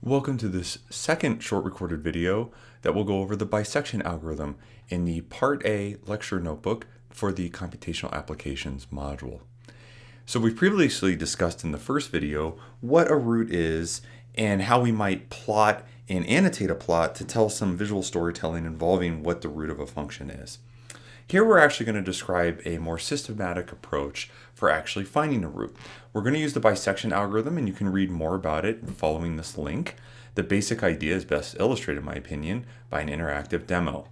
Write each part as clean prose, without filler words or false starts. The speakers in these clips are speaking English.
Welcome to this second short recorded video that will go over the bisection algorithm in the Part A lecture notebook for the Computational Applications module. So we previously discussed in the first video what a root is and how we might plot and annotate a plot to tell some visual storytelling involving what the root of a function is. Here we're actually going to describe a more systematic approach for actually finding a root. We're going to use the bisection algorithm, and you can read more about it following this link. The basic idea is best illustrated, in my opinion, by an interactive demo.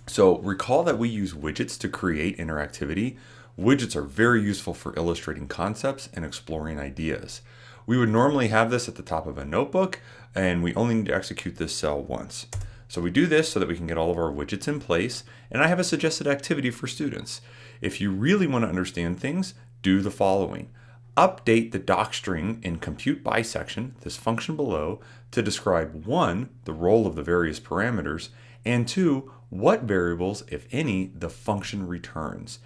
So recall that we use widgets to create interactivity. Widgets are very useful for illustrating concepts and exploring ideas. We would normally have this at the top of a notebook, and we only need to execute this cell once. So we do this so that we can get all of our widgets in place, and I have a suggested activity for students. If you really want to understand things, do the following. Update the docstring in compute bisection, this function below, to describe 1, the role of the various parameters, and 2, what variables, if any, the function returns.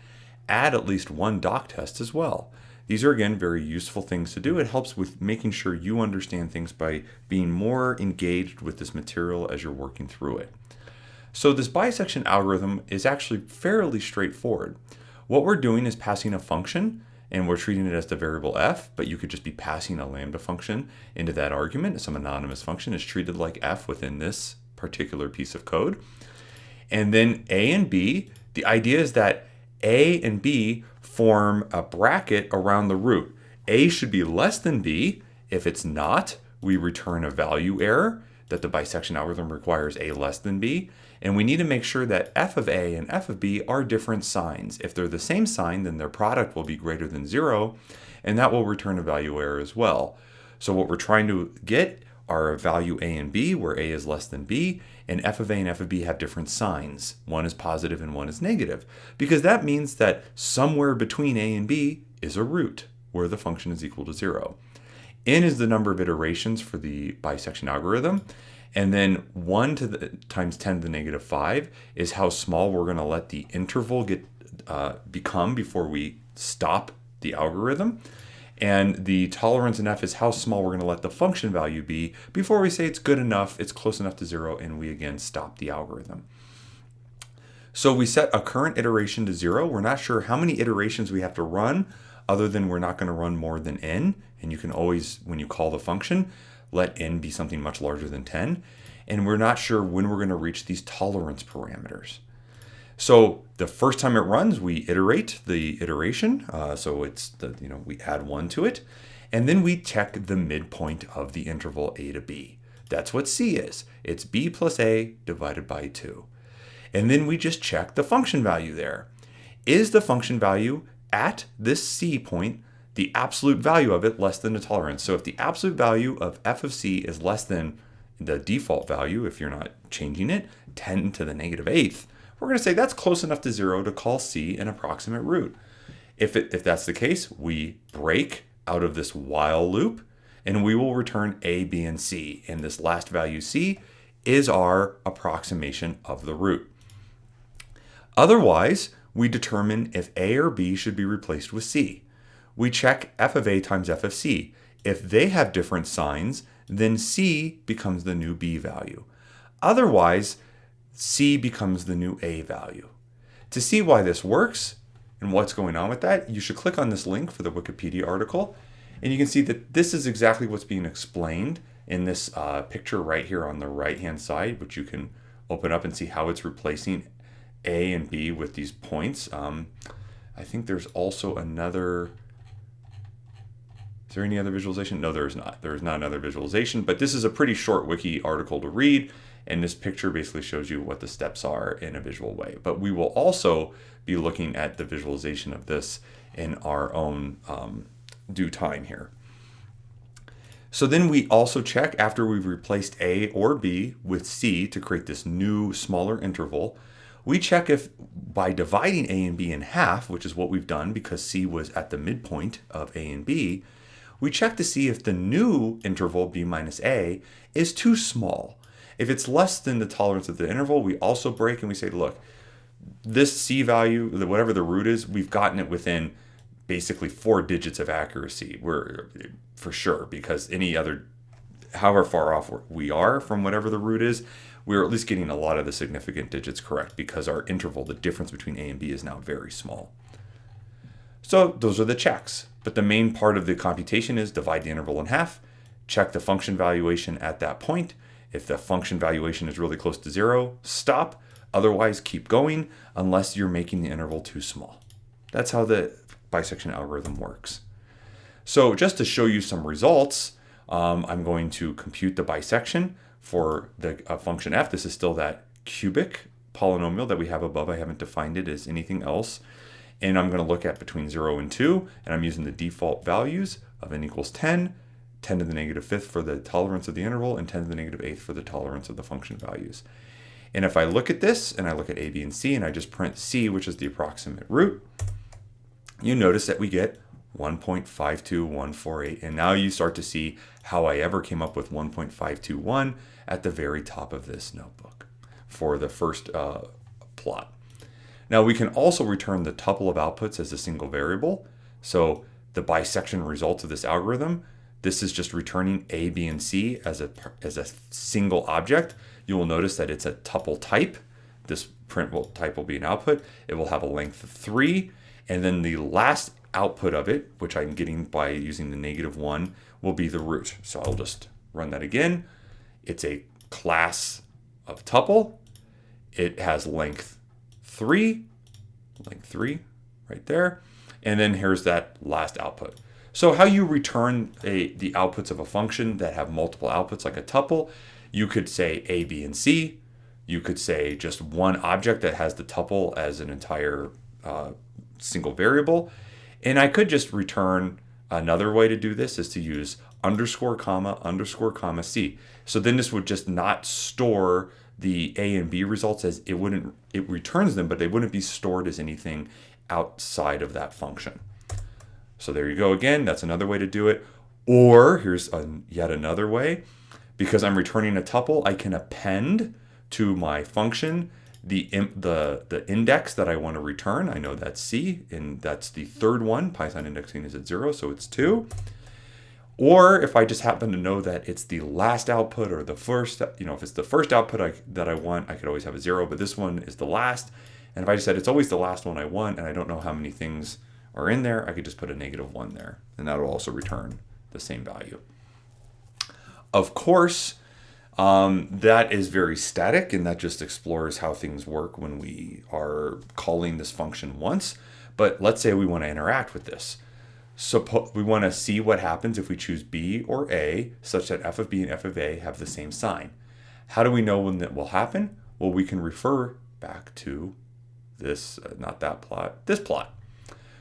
Add at least one doc test as well. These are, again, very useful things to do. It helps with making sure you understand things by being more engaged with this material as you're working through it. So this bisection algorithm is actually fairly straightforward. What we're doing is passing a function, and we're treating it as the variable f, but you could just be passing a lambda function into that argument. Some anonymous function is treated like f within this particular piece of code. And then a and b, the idea is that a and b form a bracket around the root. A should be less than b. If it's not, we return a value error that the bisection algorithm requires a less than b. And we need to make sure that f of a and f of b are different signs. If they're the same sign, then their product will be greater than 0, and that will return a value error as well. So what we're trying to get are a value a and b, where a is less than b, and f of a and f of b have different signs. One is positive and one is negative, because that means that somewhere between a and b is a root, where the function is equal to 0. N is the number of iterations for the bisection algorithm, and then 1 times 10 to the negative 5 is how small we're going to let the interval become before we stop the algorithm. And the tolerance in f is how small we're going to let the function value be before we say it's good enough, it's close enough to 0, and we again stop the algorithm. So we set a current iteration to 0. We're not sure how many iterations we have to run, other than we're not going to run more than n. And you can always, when you call the function, let n be something much larger than 10. And we're not sure when we're going to reach these tolerance parameters. So the first time it runs, we iterate the iteration. So it's we add 1 to it, and then we check the midpoint of the interval a to b. That's what c is. It's b plus a divided by 2. And then we just check the function value there. Is the function value at this c point, the absolute value of it, less than the tolerance? So if the absolute value of f of c is less than the default value, if you're not changing it, 10 to the negative 8th, we're going to say that's close enough to 0 to call c an approximate root. If that's the case, we break out of this while loop, and we will return a, b, and c. And this last value c is our approximation of the root. Otherwise, we determine if a or b should be replaced with c. We check f of a times f of c. If they have different signs, then c becomes the new b value. Otherwise, c becomes the new a value. To see why this works and what's going on with that, you should click on this link for the Wikipedia article, and you can see that this is exactly what's being explained in this picture right here on the right-hand side, which you can open up and see how it's replacing a and b with these points. I think there's also another... Is there any other visualization? No, there's not. There's not another visualization, but this is a pretty short wiki article to read, and this picture basically shows you what the steps are in a visual way. But we will also be looking at the visualization of this in our own due time here. So then we also check, after we've replaced a or b with c to create this new smaller interval, we check if by dividing a and b in half, which is what we've done because c was at the midpoint of a and b, we check to see if the new interval b minus a is too small. If it's less than the tolerance of the interval, we also break and we say, look, this c value, whatever the root is, we've gotten it within basically 4 digits of accuracy. We're for sure, because any other however far off we are from whatever the root is, we're at least getting a lot of the significant digits correct because our interval, the difference between A and B, is now very small. So those are the checks. But the main part of the computation is divide the interval in half, check the function valuation at that point. If the function valuation is really close to 0, stop. Otherwise, keep going unless you're making the interval too small. That's how the bisection algorithm works. So just to show you some results, I'm going to compute the bisection for the function f. This is still that cubic polynomial that we have above. I haven't defined it as anything else. And I'm going to look at between 0 and 2, and I'm using the default values of n equals 10, 10 to the negative 5th for the tolerance of the interval, and 10 to the negative 8th for the tolerance of the function values. And if I look at this, and I look at a, b, and c, and I just print c, which is the approximate root, you notice that we get 1.52148. And now you start to see how I ever came up with 1.521 at the very top of this notebook for the first plot. Now we can also return the tuple of outputs as a single variable. So the bisection results of this algorithm, this is just returning a, b, and c as a single object. You will notice that it's a tuple type. This type will be an output. It will have a length of 3. And then the last output of it, which I'm getting by using the -1, will be the root. So I'll just run that again. It's a class of tuple. It has length 3 right there. And then here's that last output. So how you return the outputs of a function that have multiple outputs like a tuple, you could say a, b, and c. You could say just one object that has the tuple as an entire single variable. And I could just return, another way to do this is to use underscore comma c. So then this would just not store the a and b results as it returns them, but they wouldn't be stored as anything outside of that function. So there you go again, that's another way to do it. Or here's yet another way. Because I'm returning a tuple, I can append to my function the index that I want to return. I know that's c, and that's the third one. Python indexing is at 0, so it's 2. Or if I just happen to know that it's the last output or the first, if it's the first output that I want, I could always have a 0, but this one is the last. And if I just said it's always the last one I want, and I don't know how many things are in there, I could just put a -1 there, and that will also return the same value. Of course, that is very static, and that just explores how things work when we are calling this function once. But let's say we want to interact with this. We want to see what happens if we choose b or a, such that f of b and f of a have the same sign. How do we know when that will happen? Well, we can refer back to this, not that plot, this plot.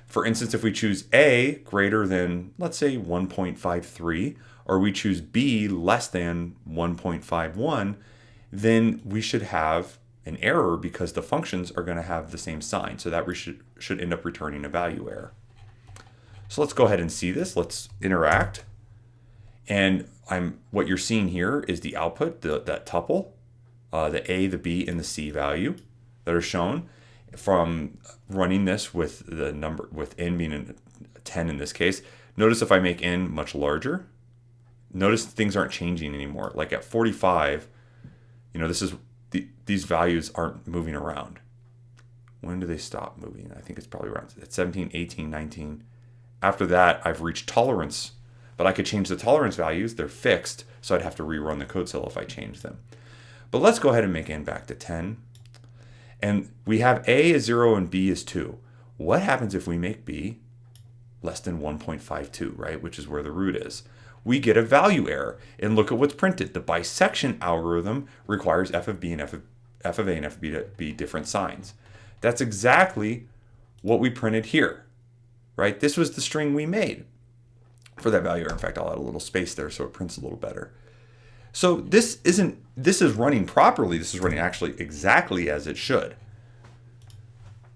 For instance, if we choose a greater than, let's say, 1.53, or we choose b less than 1.51, then we should have an error because the functions are going to have the same sign. So that we should end up returning a value error. So let's go ahead and see this. Let's interact. And what you're seeing here is the output, that tuple, the a, the b, and the c value that are shown from running this with the number, with n being 10 in this case. Notice if I make n much larger, notice things aren't changing anymore. Like at 45, these values aren't moving around. When do they stop moving? I think it's probably around at 17, 18, 19. After that, I've reached tolerance, but I could change the tolerance values. They're fixed, so I'd have to rerun the code cell if I change them. But let's go ahead and make n back to 10. And we have a is 0 and b is 2. What happens if we make b less than 1.52, right? Which is where the root is. We get a value error. And look at what's printed. The bisection algorithm requires f of b and f of a and f of b to be different signs. That's exactly what we printed here, right? This was the string we made for that value error. In fact, I'll add a little space there so it prints a little better. So this is running properly. This is running actually exactly as it should.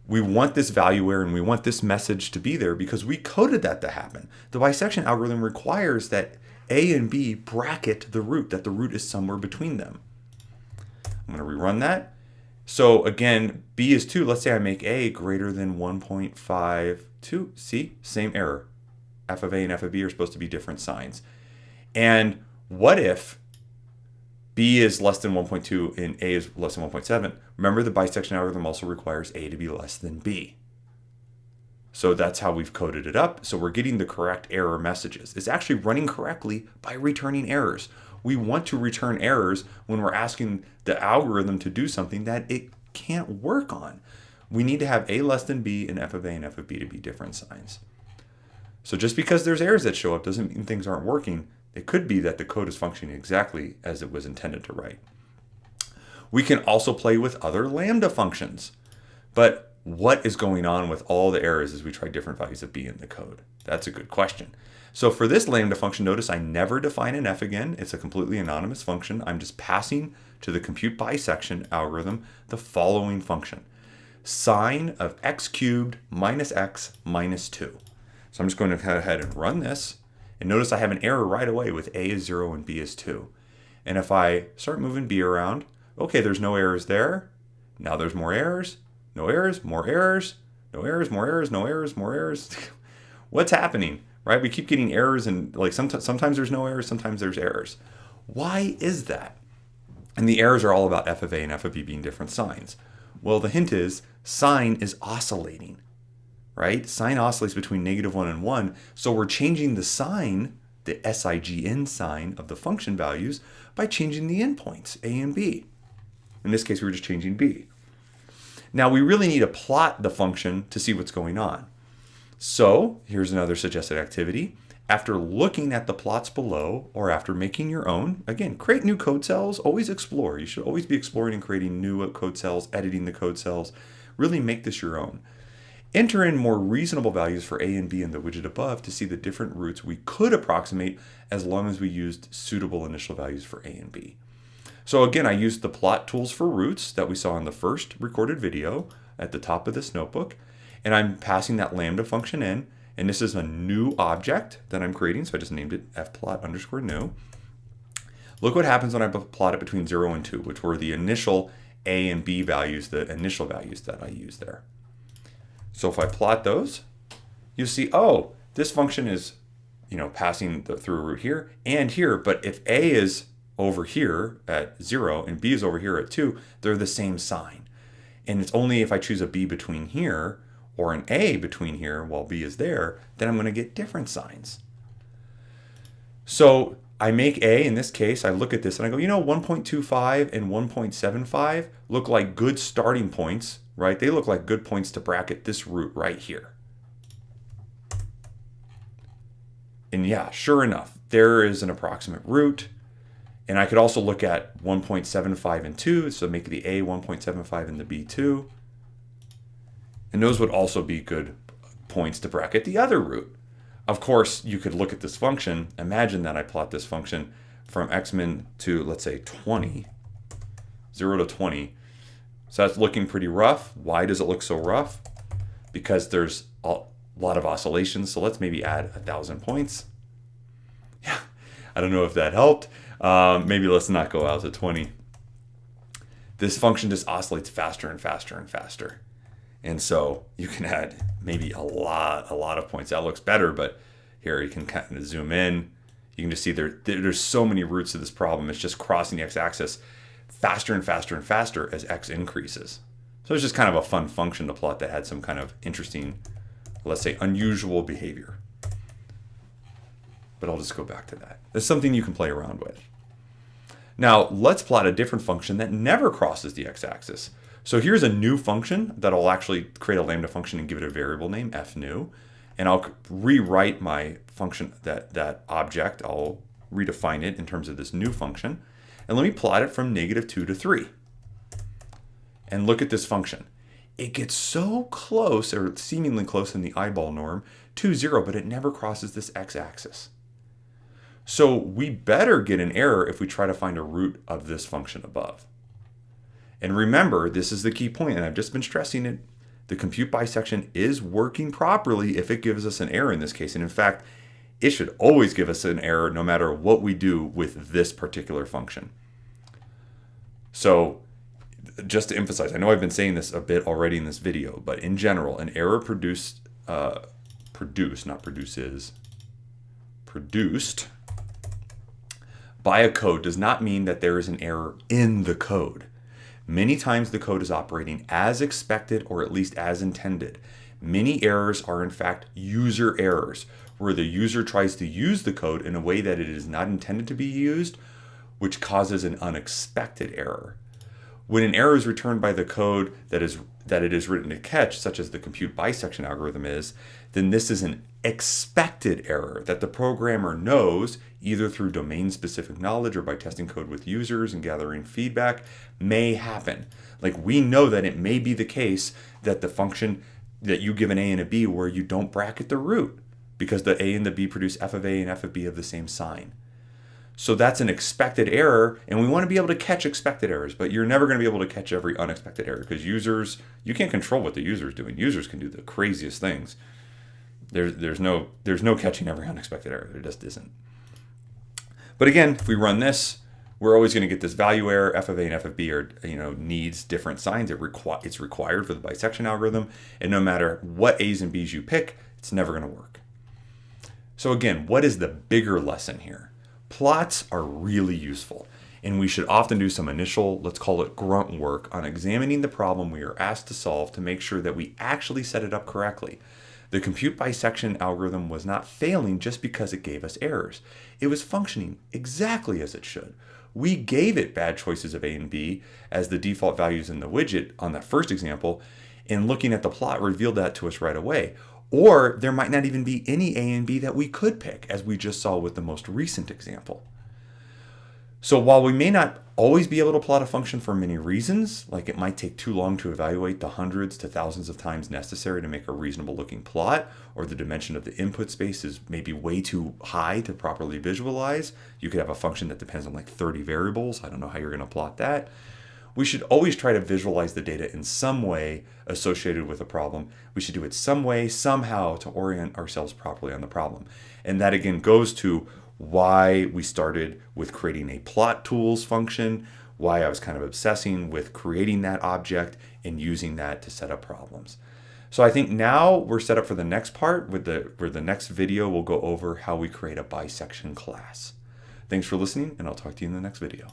We want this value error and we want this message to be there because we coded that to happen. The bisection algorithm requires that a and b bracket the root, that the root is somewhere between them. I'm going to rerun that. So again, b is 2. Let's say I make a greater than 1.52. See, same error. F of a and f of b are supposed to be different signs. And What if b is less than 1.2 and a is less than 1.7? Remember, the bisection algorithm also requires a to be less than b. So that's how we've coded it up. So we're getting the correct error messages. It's actually running correctly by returning errors. We want to return errors when we're asking the algorithm to do something that it can't work on. We need to have a less than b and f of a and f of b to be different signs. So just because there's errors that show up doesn't mean things aren't working. It could be that the code is functioning exactly as it was intended to write. We can also play with other lambda functions. But what is going on with all the errors as we try different values of b in the code? That's a good question. So for this lambda function, notice I never define an f again. It's a completely anonymous function. I'm just passing to the compute bisection algorithm the following function: sine of x cubed minus x minus 2. So I'm just going to go ahead and run this. And notice I have an error right away with a is 0 and b is 2. And if I start moving b around, okay, there's no errors there. Now there's more errors. No errors, more errors, no errors, more errors, no errors, more errors. What's happening, right? We keep getting errors, and like sometimes there's no errors, sometimes there's errors. Why is that? And the errors are all about f of a and f of b being different signs. Well, the hint is sine is oscillating, right? Sine oscillates between -1 and 1. So we're changing the sign, the sign sign of the function values, by changing the endpoints, a and b. In this case, we were just changing b. Now we really need to plot the function to see what's going on. So here's another suggested activity. After looking at the plots below, or after making your own, again, create new code cells, always explore. You should always be exploring and creating new code cells, editing the code cells. Really make this your own. Enter in more reasonable values for a and b in the widget above to see the different routes we could approximate as long as we used suitable initial values for a and b. So again, I used the plot tools for roots that we saw in the first recorded video at the top of this notebook, and I'm passing that lambda function in, and this is a new object that I'm creating, so I just named it fplot_new. Look what happens when I plot it between 0 and 2, which were the initial a and b values, the initial values that I used there. So if I plot those, you'll see, oh, this function is, passing through a root here and here, but if a is over here at 0 and b is over here at 2, they're the same sign. And it's only if I choose a b between here or an a between here while b is there, then I'm going to get different signs. So I make a, in this case, I look at this and I go, 1.25 and 1.75 look like good starting points, right? They look like good points to bracket this root right here. And yeah, sure enough, there is an approximate root. And I could also look at 1.75 and 2, so make the a 1.75 and the b 2. And those would also be good points to bracket the other root. Of course, you could look at this function. Imagine that I plot this function from x-min to, let's say, 20, 0 to 20. So that's looking pretty rough. Why does it look so rough? Because there's a lot of oscillations. So let's maybe add 1,000 points. Yeah, I don't know if that helped. Maybe let's not go out to 20. This function just oscillates faster and faster and faster. And so you can add maybe a lot of points. That looks better, but here you can kind of zoom in. You can just see there's so many roots to this problem. It's just crossing the x-axis faster and faster and faster as x increases. So it's just kind of a fun function to plot that had some kind of interesting, let's say, unusual behavior. But I'll just go back to that. It's something you can play around with. Now, let's plot a different function that never crosses the x-axis. So here's a new function that I'll actually create a lambda function and give it a variable name, fnew. And I'll rewrite my function, that object. I'll redefine it in terms of this new function. And let me plot it from -2 to 3. And look at this function. It gets so close, or seemingly close in the eyeball norm, to 0, but it never crosses this x-axis. So we better get an error if we try to find a root of this function above. And remember, this is the key point, and I've just been stressing it. The compute bisection is working properly if it gives us an error in this case. And in fact, it should always give us an error no matter what we do with this particular function. So just to emphasize, I know I've been saying this a bit already in this video, but in general, an error produced by a code does not mean that there is an error in the code. Many times the code is operating as expected or at least as intended. Many errors are in fact user errors, where the user tries to use the code in a way that it is not intended to be used, which causes an unexpected error. When an error is returned by the code that it is written to catch, such as the compute bisection algorithm is, then this is an expected error that the programmer knows, either through domain-specific knowledge or by testing code with users and gathering feedback, may happen. Like, we know that it may be the case that the function that you give an a and a b where you don't bracket the root, because the a and the b produce f of a and f of b of the same sign. So that's an expected error, and we want to be able to catch expected errors, but you're never going to be able to catch every unexpected error, because you can't control what the user's doing. Users can do the craziest things. There's no catching every unexpected error. There just isn't. But again, if we run this, we're always going to get this value error. F of a and f of b are, needs different signs. It's required for the bisection algorithm, and no matter what a's and b's you pick, it's never going to work. So again, what is the bigger lesson here? Plots are really useful, and we should often do some initial, let's call it grunt work, on examining the problem we are asked to solve to make sure that we actually set it up correctly. The compute bisection algorithm was not failing just because it gave us errors. It was functioning exactly as it should. We gave it bad choices of a and b as the default values in the widget on that first example, and looking at the plot revealed that to us right away. Or there might not even be any a and b that we could pick, as we just saw with the most recent example. So while we may not always be able to plot a function for many reasons, like it might take too long to evaluate the hundreds to thousands of times necessary to make a reasonable looking plot, or the dimension of the input space is maybe way too high to properly visualize. You could have a function that depends on like 30 variables. I don't know how you're going to plot that. We should always try to visualize the data in some way associated with a problem. We should do it some way, somehow, to orient ourselves properly on the problem. And that again goes to why we started with creating a plot tools function, why I was kind of obsessing with creating that object and using that to set up problems. So I think now we're set up for the next part, where the next video will go over how we create a bisection class. Thanks for listening, and I'll talk to you in the next video.